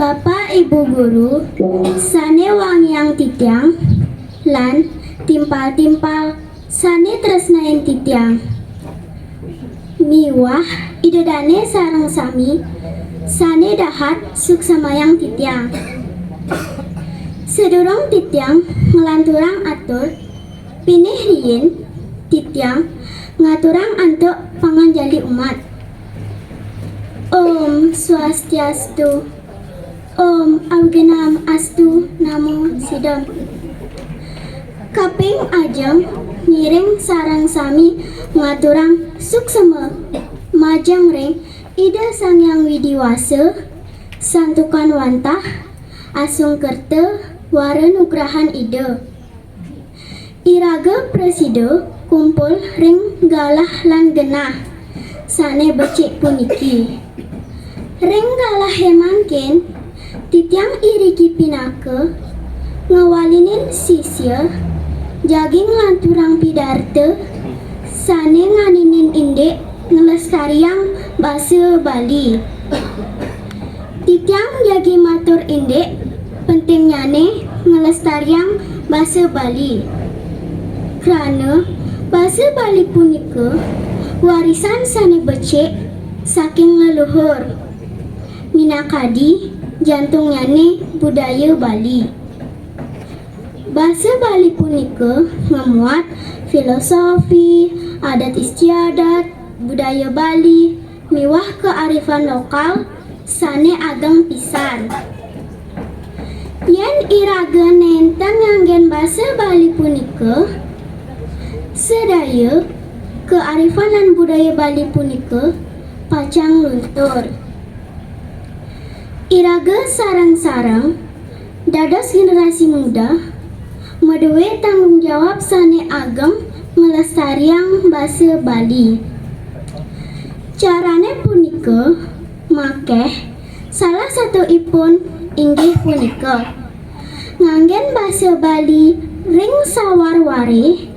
Bapak Ibu Guru, sane wangiang titiang, lan timpal-timpal sane tresnain titiang. Miwah idedane sareng sami, sane dahat suksamayang titiang. Sedurung titiang ngelanturang atur, pinih riyin titiang ngaturang antuk panganjali umat. Om Swastiastu. Om Augenam Astu Namo Sidam. Kaping ajeng ngiring sarang sami ngaturang suksema majang ring Ida Sangyang Widiwasa santukan wantah asung kerta wara nugrahan ida. Iraga presida kumpul ring galah lan genah sane becik puniki. Ring galah hemangkin titiang iriki pinaka ngawalinin sisya jaging lanturang pidarta sane nganinin indek ngelestariang bahasa Bali. Titiang jagi matur indek pentingnyane ngelestariang bahasa Bali kerana bahasa Bali punika warisan sane becik saking leluhur minakadi jantungnyane budaya Bali. Bahasa Bali punika memuat filosofi, adat istiadat, budaya Bali, miwah kearifan lokal, sane ageng pisan. Yen iraga nenten nganggen bahasa Bali punika, sedaya kearifan lan budaya Bali punika pacang luntur. Iraga sarang-sarang dados generasi muda meduwe tanggung jawab sane ageng ngelestariang bahasa Bali. Carane punika makeh salah satu ipun inggih punika nganggen bahasa Bali ring sawar-wari,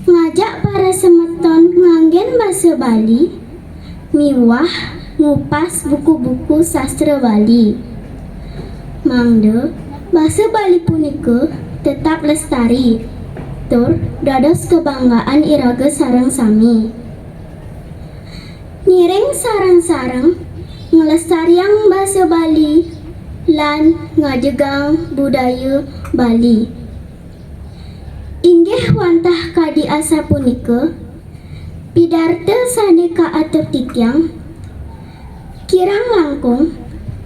ngajak para semeton nganggen bahasa Bali, miwah ngupas buku-buku sastra Bali. Mangda bahasa Bali punika tetap lestari, tur dados kebanggaan iraga sareng sami. Ngiring sareng-sareng ngelestariang bahasa Bali lan ngajegang budaya Bali. Inggih wantah kadi asa punika pidarta sane kaatur titiang kirang langkung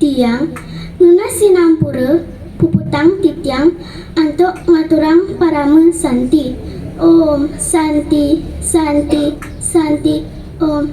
tiang nuna sinampura puputang titiang antuk ngaturang parama santi. Om Santi Santi Santi Om.